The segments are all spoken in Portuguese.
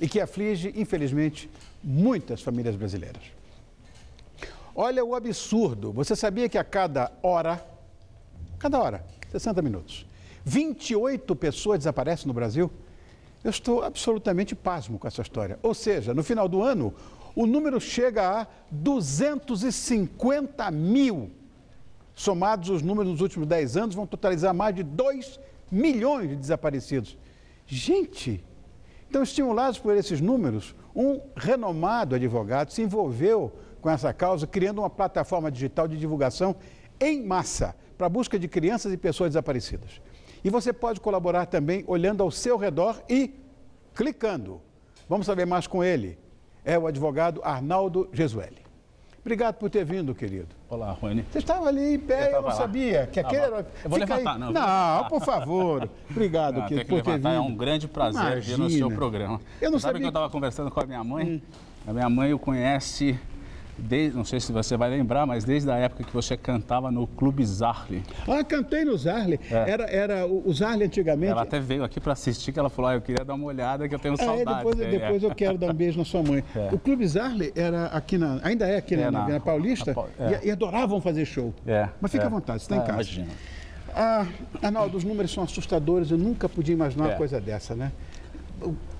e que aflige, infelizmente, muitas famílias brasileiras. Olha o absurdo. Você sabia que a cada hora, 60 minutos, 28 pessoas desaparecem no Brasil? Eu estou absolutamente pasmo com essa história. Ou seja, no final do ano, o número chega a 250 mil. Somados os números nos últimos 10 anos, vão totalizar mais de 2 milhões de desaparecidos. Gente, então, estimulados por esses números, um renomado advogado se envolveu com essa causa, criando uma plataforma digital de divulgação em massa para a busca de crianças e pessoas desaparecidas. E você pode colaborar também olhando ao seu redor e clicando. Vamos saber mais com ele. É o advogado Arnaldo Gesueli. Obrigado por ter vindo, querido. Olá, Rony. Você estava ali em pé, eu não sabia que aquele era... Eu vou levantar, não. Não, por favor. Obrigado, querido, por ter vindo. É um grande prazer vir no seu programa. Eu não Sabe sabia... que eu estava conversando com a minha mãe? A minha mãe o conhece... não sei se você vai lembrar, mas desde a época que você cantava no Clube Zarli. Ah, cantei no Zarli. Era o Zarli antigamente. Ela até veio aqui para assistir, que ela falou, eu queria dar uma olhada, que eu tenho saudade. Depois eu quero dar um beijo na sua mãe. O Clube Zarli era aqui ainda é aqui na Paulista, e adoravam fazer show. Mas fica à vontade, você está em casa. Imagina. Arnaldo, os números são assustadores, eu nunca podia imaginar uma coisa dessa, né?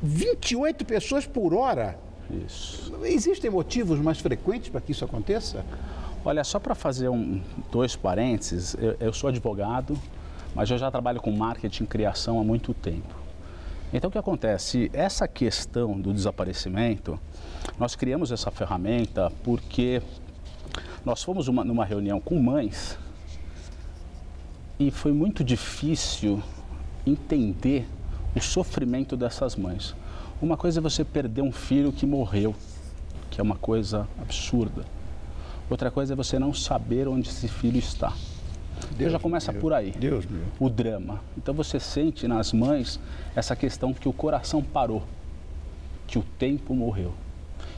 28 pessoas por hora. Isso. Existem motivos mais frequentes para que isso aconteça? Olha, só para fazer dois parênteses, eu sou advogado, mas eu já trabalho com marketing e criação há muito tempo. Então, o que acontece? Essa questão do desaparecimento, nós criamos essa ferramenta porque nós fomos numa reunião com mães e foi muito difícil entender o sofrimento dessas mães. Uma coisa é você perder um filho que morreu, que é uma coisa absurda. Outra coisa é você não saber onde esse filho está. Já começa por aí, o drama. Então você sente nas mães essa questão que o coração parou, que o tempo morreu.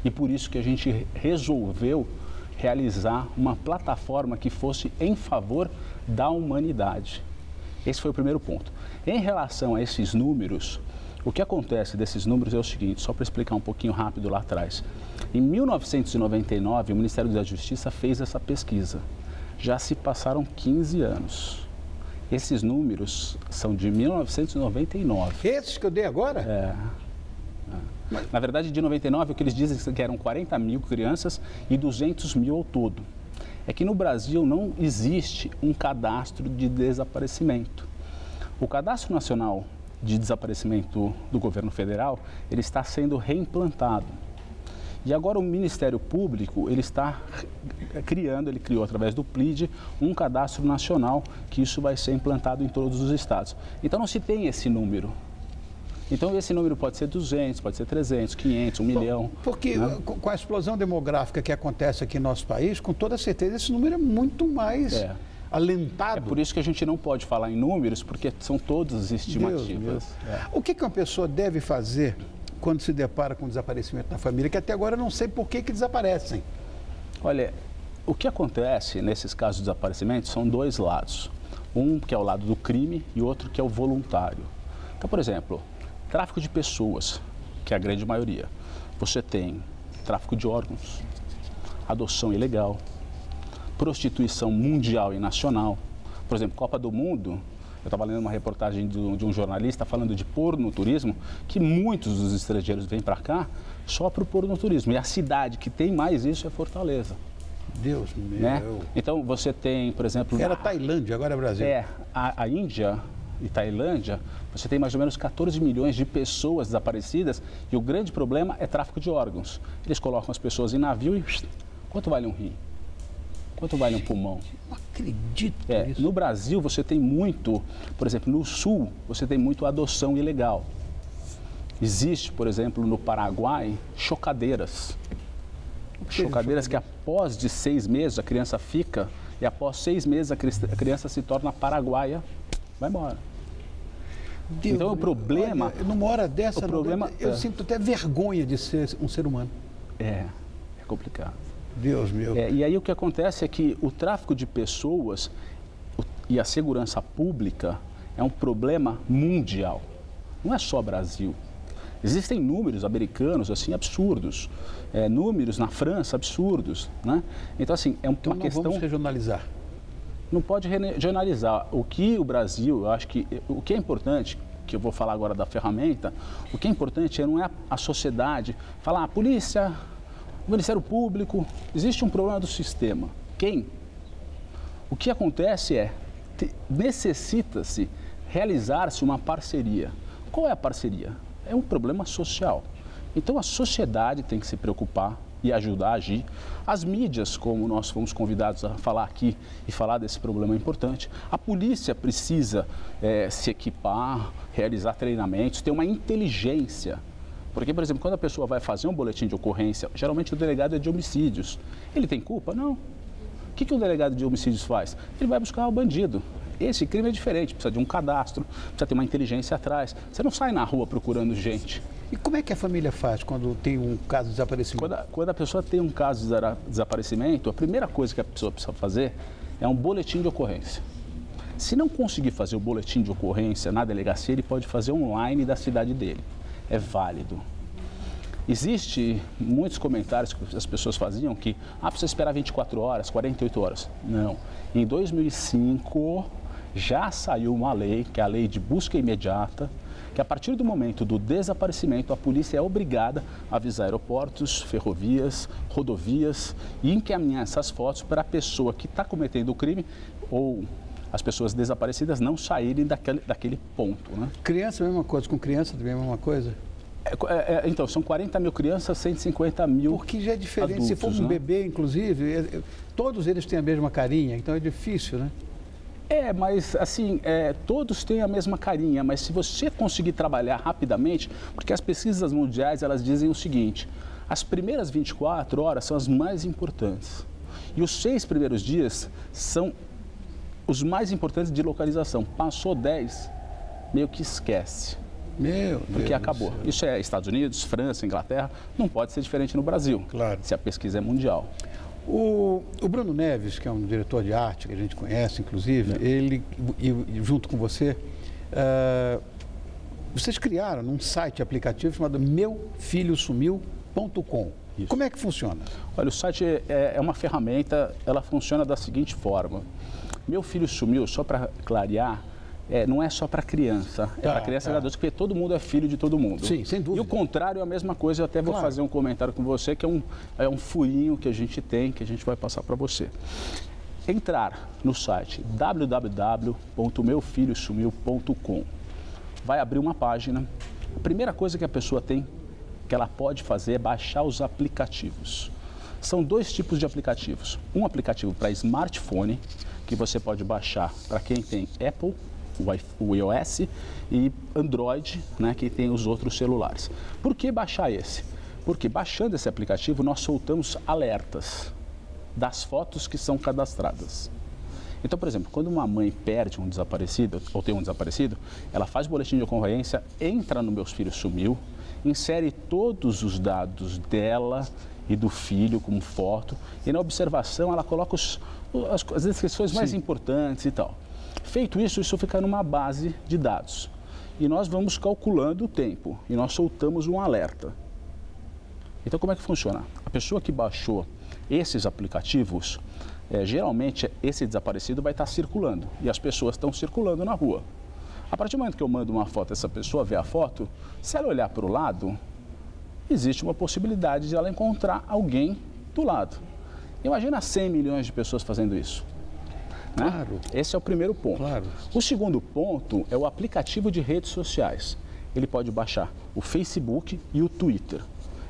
E por isso que a gente resolveu realizar uma plataforma que fosse em favor da humanidade. Esse foi o primeiro ponto. Em relação a esses números, o que acontece desses números é o seguinte, só para explicar um pouquinho rápido lá atrás. Em 1999, o Ministério da Justiça fez essa pesquisa. Já se passaram 15 anos. Esses números são de 1999. Esses que eu dei agora? Na verdade, de 99, o que eles dizem que eram 40 mil crianças e 200 mil ao todo. É que no Brasil não existe um cadastro de desaparecimento. O Cadastro Nacional de Desaparecimento do Governo Federal, ele está sendo reimplantado. E agora o Ministério Público, ele criou através do PLID um cadastro nacional, que isso vai ser implantado em todos os estados. Então não se tem esse número. Então esse número pode ser 200, pode ser 300, 500, 1 milhão. Porque com a explosão demográfica que acontece aqui no nosso país, com toda certeza esse número é muito mais alentado. É por isso que a gente não pode falar em números, porque são todas estimativas. O que uma pessoa deve fazer quando se depara com o desaparecimento da família, que até agora eu não sei por que desaparecem? Olha, o que acontece nesses casos de desaparecimento são dois lados. Um que é o lado do crime e outro que é o voluntário. Então, por exemplo, tráfico de pessoas, que é a grande maioria. Você tem tráfico de órgãos, adoção ilegal, prostituição mundial e nacional. Por exemplo, Copa do Mundo, eu estava lendo uma reportagem de um jornalista falando de pornoturismo, que muitos dos estrangeiros vêm para cá só para o pornoturismo. E a cidade que tem mais isso é Fortaleza. Deus meu. Né? Então você tem, por exemplo... Era Tailândia, agora é Brasil. A Índia e Tailândia, você tem mais ou menos 14 milhões de pessoas desaparecidas e o grande problema é tráfico de órgãos. Eles colocam as pessoas em navio e... Quanto vale um rim? Quanto vale um pulmão? Não acredito nisso. No Brasil, você tem muito, por exemplo, no Sul, você tem muito adoção ilegal. Existe, por exemplo, no Paraguai, chocadeiras. Chocadeiras que após de 6 meses a criança fica e após 6 meses a criança se torna paraguaia, vai embora. Deus, então o problema... Olha, numa hora dessa, eu é. sinto até vergonha de ser um ser humano. É complicado. Deus meu. E aí o que acontece é que o tráfico de pessoas e a segurança pública é um problema mundial. Não é só Brasil. Existem números americanos, assim, absurdos. Números na França, absurdos, né? Então, assim, é uma questão... Vamos regionalizar. Não pode regionalizar. O que o Brasil, eu acho que... O que é importante, que eu vou falar agora da ferramenta, o que é importante não é a sociedade falar, a polícia, o Ministério Público, existe um problema do sistema. Quem? O que acontece necessita-se realizar-se uma parceria. Qual é a parceria? É um problema social. Então a sociedade tem que se preocupar e ajudar a agir. As mídias, como nós fomos convidados a falar aqui e falar desse problema importante, a polícia precisa se equipar, realizar treinamentos, ter uma inteligência. Porque, por exemplo, quando a pessoa vai fazer um boletim de ocorrência, geralmente o delegado é de homicídios. Ele tem culpa? Não. O que o delegado de homicídios faz? Ele vai buscar o bandido. Esse crime é diferente, precisa de um cadastro, precisa ter uma inteligência atrás. Você não sai na rua procurando gente. E como é que a família faz quando tem um caso de desaparecimento? Quando a pessoa tem um caso de desaparecimento, a primeira coisa que a pessoa precisa fazer é um boletim de ocorrência. Se não conseguir fazer o boletim de ocorrência na delegacia, ele pode fazer online da cidade dele. É válido. Existe muitos comentários que as pessoas faziam que precisa esperar 24 horas, 48 horas. Não. Em 2005 já saiu uma lei, que é a lei de busca imediata, que a partir do momento do desaparecimento, a polícia é obrigada a avisar aeroportos, ferrovias, rodovias e encaminhar essas fotos para a pessoa que está cometendo o crime ou as pessoas desaparecidas não saírem daquele ponto, né? Criança é a mesma coisa, com criança também é a mesma coisa? Então, são 40 mil crianças, 150 mil Porque já é diferente, adultos, se for um bebê, inclusive, todos eles têm a mesma carinha, então é difícil, né? Mas assim, todos têm a mesma carinha, mas se você conseguir trabalhar rapidamente, porque as pesquisas mundiais, elas dizem o seguinte, as primeiras 24 horas são as mais importantes e os 6 primeiros dias são os mais importantes de localização. Passou 10, meio que esquece. Porque acabou. Isso é Estados Unidos, França, Inglaterra, não pode ser diferente no Brasil, claro, se a pesquisa é mundial. O Bruno Neves, que é um diretor de arte, que a gente conhece, inclusive, ele, junto com você, vocês criaram um site aplicativo chamado meufilhosumiu.com. Como é que funciona? Olha, o site é uma ferramenta, ela funciona da seguinte forma. Meu Filho Sumiu, só para clarear, não é só para criança, é para criança e adulto, porque todo mundo é filho de todo mundo. Sim, sem dúvida. E o contrário é a mesma coisa, eu até vou fazer um comentário com você, que é um furinho que a gente tem, que a gente vai passar para você. Entrar no site www.meufilhosumiu.com. Vai abrir uma página. A primeira coisa que a pessoa tem, que ela pode fazer, é baixar os aplicativos. São 2 tipos de aplicativos. Um aplicativo para smartphone, que você pode baixar para quem tem Apple, o iOS, e Android, né, que tem os outros celulares. Por que baixar esse? Porque baixando esse aplicativo nós soltamos alertas das fotos que são cadastradas. Então, por exemplo, quando uma mãe perde um desaparecido ou tem um desaparecido, ela faz boletim de ocorrência, entra no Meus Filhos Sumiu, insere todos os dados dela e do filho como foto e na observação ela coloca as descrições mais importantes e tal. Feito isso, isso fica numa base de dados e nós vamos calculando o tempo e nós soltamos um alerta. Então, como é que funciona? A pessoa que baixou esses aplicativos, geralmente esse desaparecido vai estar circulando e as pessoas estão circulando na rua. A partir do momento que eu mando uma foto, essa pessoa vê a foto, se ela olhar para o lado, existe uma possibilidade de ela encontrar alguém do lado. Imagina 100 milhões de pessoas fazendo isso. Né? Claro. Esse é o primeiro ponto. Claro. O segundo ponto é o aplicativo de redes sociais. Ele pode baixar o Facebook e o Twitter.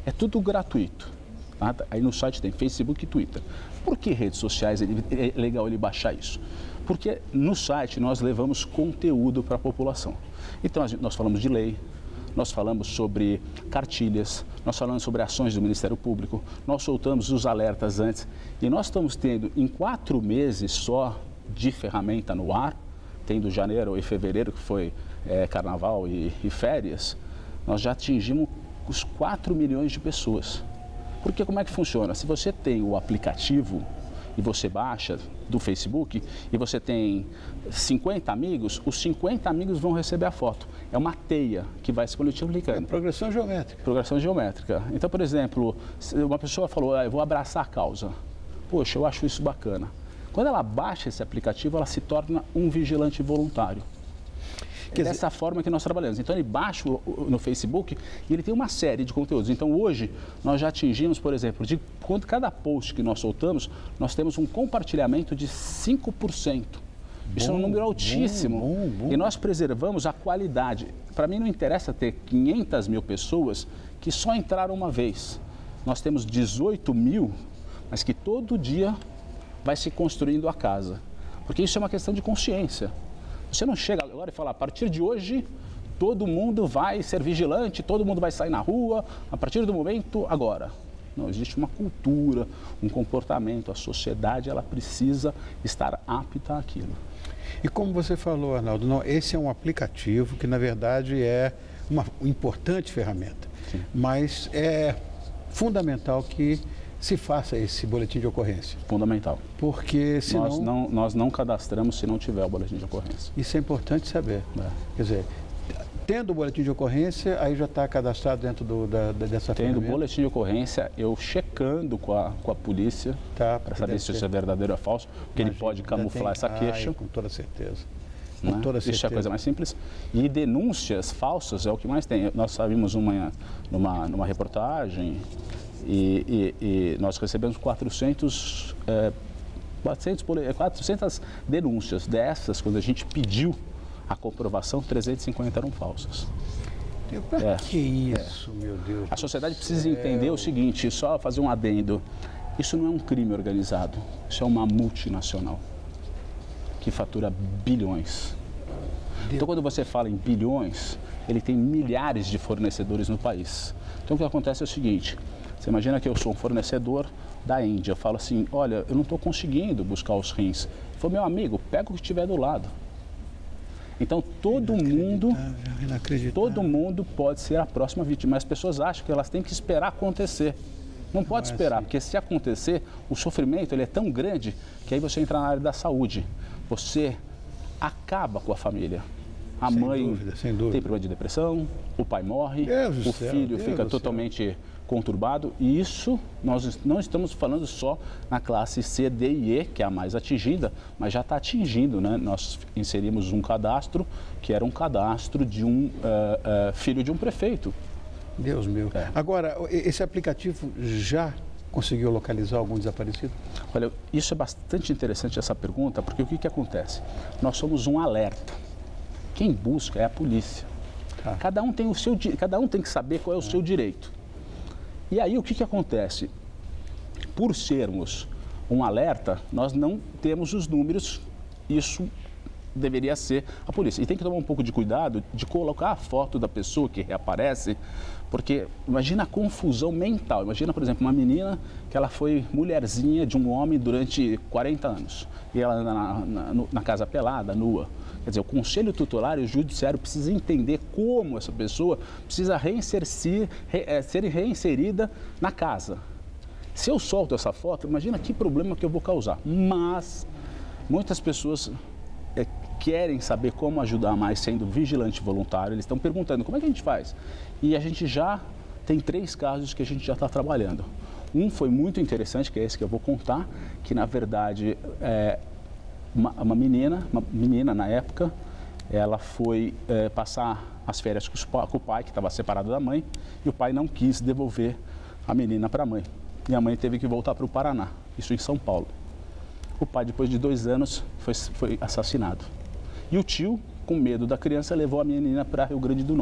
É tudo gratuito. Tá? Aí no site tem Facebook e Twitter. Por que redes sociais é legal ele baixar isso? Porque no site nós levamos conteúdo para a população. Então nós falamos de lei, nós falamos sobre cartilhas, nós falamos sobre ações do Ministério Público, nós soltamos os alertas antes e nós estamos tendo em 4 meses só de ferramenta no ar, tendo janeiro e fevereiro, que foi carnaval e férias, nós já atingimos os 4 milhões de pessoas. Porque como é que funciona? Se você tem o aplicativo e você baixa do Facebook e você tem 50 amigos, os 50 amigos vão receber a foto. É uma teia que vai se multiplicando. É progressão geométrica. Progressão geométrica. Então, por exemplo, uma pessoa falou, eu vou abraçar a causa. Poxa, eu acho isso bacana. Quando ela baixa esse aplicativo, ela se torna um vigilante voluntário. É dessa forma que nós trabalhamos. Então, ele baixa no Facebook e ele tem uma série de conteúdos. Então, hoje, nós já atingimos, por exemplo, de cada post que nós soltamos, nós temos um compartilhamento de 5%. Isso é um número altíssimo. E nós preservamos a qualidade. Para mim, não interessa ter 500 mil pessoas que só entraram uma vez. Nós temos 18 mil, mas que todo dia vai se construindo a casa. Porque isso é uma questão de consciência. Você não chega agora e fala, a partir de hoje, todo mundo vai ser vigilante, todo mundo vai sair na rua, a partir do momento, agora. Não, existe uma cultura, um comportamento, a sociedade, ela precisa estar apta àquilo. E como você falou, Arnaldo, não, esse é um aplicativo que, na verdade, é uma importante ferramenta. Sim. Mas é fundamental que se faça esse boletim de ocorrência. Fundamental. Porque senão... Nós não cadastramos se não tiver o boletim de ocorrência. Isso é importante saber. Quer dizer, tendo o boletim de ocorrência, aí já está cadastrado dentro dessa ferramenta. Tendo o boletim de ocorrência, eu checando com a polícia, para saber se isso é verdadeiro ou falso, porque ele pode camuflar essa queixa. Com toda certeza. Com toda certeza. Isso é a coisa mais simples. E denúncias falsas é o que mais tem. Nós sabíamos numa reportagem... E nós recebemos 400 denúncias. Dessas, quando a gente pediu a comprovação, 350 eram falsas. Que isso, meu Deus. A sociedade precisa entender o seguinte, só fazer um adendo. Isso não é um crime organizado, isso é uma multinacional que fatura bilhões. Então, quando você fala em bilhões, ele tem milhares de fornecedores no país. Então, o que acontece é o seguinte... Você imagina que eu sou um fornecedor da Índia. Eu falo assim, olha, eu não estou conseguindo buscar os rins. Ele falou, meu amigo, pega o que estiver do lado. Então, todo mundo pode ser a próxima vítima. Mas as pessoas acham que elas têm que esperar acontecer. Não pode esperar, porque se acontecer, o sofrimento ele é tão grande que aí você entra na área da saúde. Você acaba com a família. A mãe tem problema de depressão, o pai morre, o filho fica totalmente conturbado. E isso nós não estamos falando só na classe C, D e E, que é a mais atingida, mas já está atingindo, né? Nós inserimos um cadastro que era um cadastro de um filho de um prefeito. Deus meu. Agora, esse aplicativo já conseguiu localizar algum desaparecido? Olha, isso é bastante interessante essa pergunta, porque o que acontece? Nós somos um alerta. Quem busca é a polícia. Cada um tem que saber qual é o seu direito. E aí o que acontece? Por sermos um alerta, nós não temos os números, isso deveria ser a polícia. E tem que tomar um pouco de cuidado de colocar a foto da pessoa que reaparece, porque imagina a confusão mental. Imagina, por exemplo, uma menina que ela foi mulherzinha de um homem durante 40 anos. E ela anda na casa pelada, nua. Quer dizer, o Conselho Tutelar e o Judiciário precisam entender como essa pessoa precisa ser reinserida na casa. Se eu solto essa foto, imagina que problema que eu vou causar. Mas muitas pessoas querem saber como ajudar mais sendo vigilante voluntário. Eles estão perguntando como é que a gente faz. E a gente já tem 3 casos que a gente já está trabalhando. Um foi muito interessante, que é esse que eu vou contar, que na verdade uma menina na época, ela foi passar as férias com o pai, que estava separado da mãe, e o pai não quis devolver a menina para a mãe. E a mãe teve que voltar para o Paraná, isso em São Paulo. O pai, depois de 2 anos, foi assassinado. E o tio, com medo da criança, levou a menina para o Rio Grande do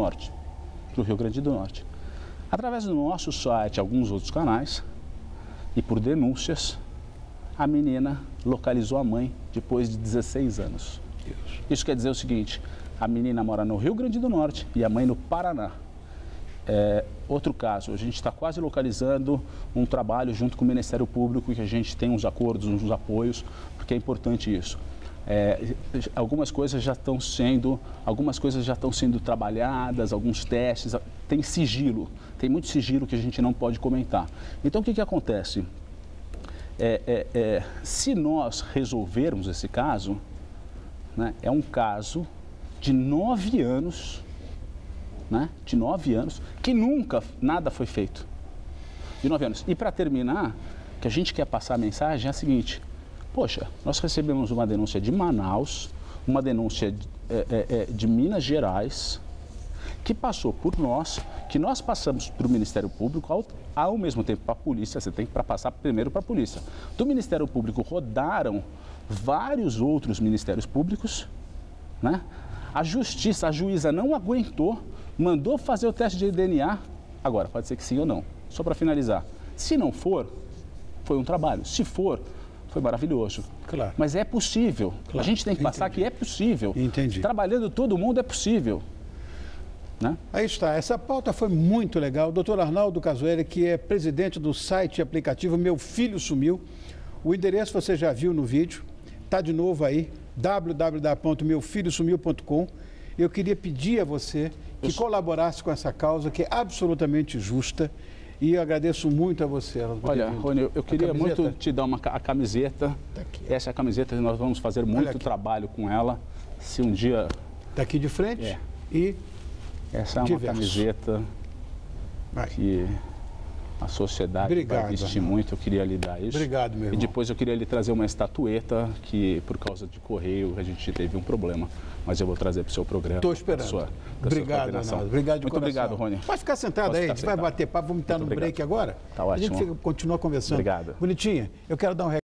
Norte. Através do nosso site, alguns outros canais, e por denúncias, a menina localizou a mãe depois de 16 anos. Deus. Isso quer dizer o seguinte, a menina mora no Rio Grande do Norte e a mãe no Paraná. Outro caso, a gente está quase localizando um trabalho junto com o Ministério Público, que a gente tem uns acordos, uns apoios, porque é importante isso. Algumas coisas já estão sendo trabalhadas, alguns testes, tem sigilo, tem muito sigilo que a gente não pode comentar. Então, o que acontece? se nós resolvermos esse caso, né, é um caso de 9 anos, né, de 9 anos, que nunca nada foi feito. De 9 anos. E para terminar, que a gente quer passar a mensagem é a seguinte: poxa, nós recebemos uma denúncia de Manaus, uma denúncia de Minas Gerais, que passou por nós, que nós passamos para o Ministério Público, ao mesmo tempo para a polícia. Você tem que passar primeiro para a polícia. Do Ministério Público rodaram vários outros ministérios públicos, né? A justiça, a juíza não aguentou, mandou fazer o teste de DNA. Agora, pode ser que sim ou não. Só para finalizar, se não for, foi um trabalho. Se for, foi maravilhoso. Claro. Mas é possível. Claro. A gente tem que passar que é possível. Entendi. Trabalhando todo mundo é possível. Né? Aí está, essa pauta foi muito legal. O doutor Arnaldo Cazueli, que é presidente do site e aplicativo Meu Filho Sumiu. O endereço você já viu no vídeo, está de novo aí, www.meufilhosumiu.com. Eu queria pedir a você que colaborasse com essa causa, que é absolutamente justa, e eu agradeço muito a você. Olha, Rony, eu queria muito te dar a camiseta. Tá aqui. Essa é a camiseta que nós vamos fazer muito trabalho com ela, se um dia... Está aqui de frente e... Essa é uma camiseta que a sociedade vai vestir muito. Eu queria lhe dar isso. Obrigado, meu irmão. E depois eu queria lhe trazer uma estatueta que, por causa de correio, a gente teve um problema. Mas eu vou trazer para o seu programa. Estou esperando. Obrigado, Arnaldo. Obrigado de muito obrigado, Rony. Pode ficar sentado aí, a gente vai bater papo. Vamos estar no break agora. Tá ótimo. A gente continua conversando. Obrigado. Bonitinha, eu quero dar um recado.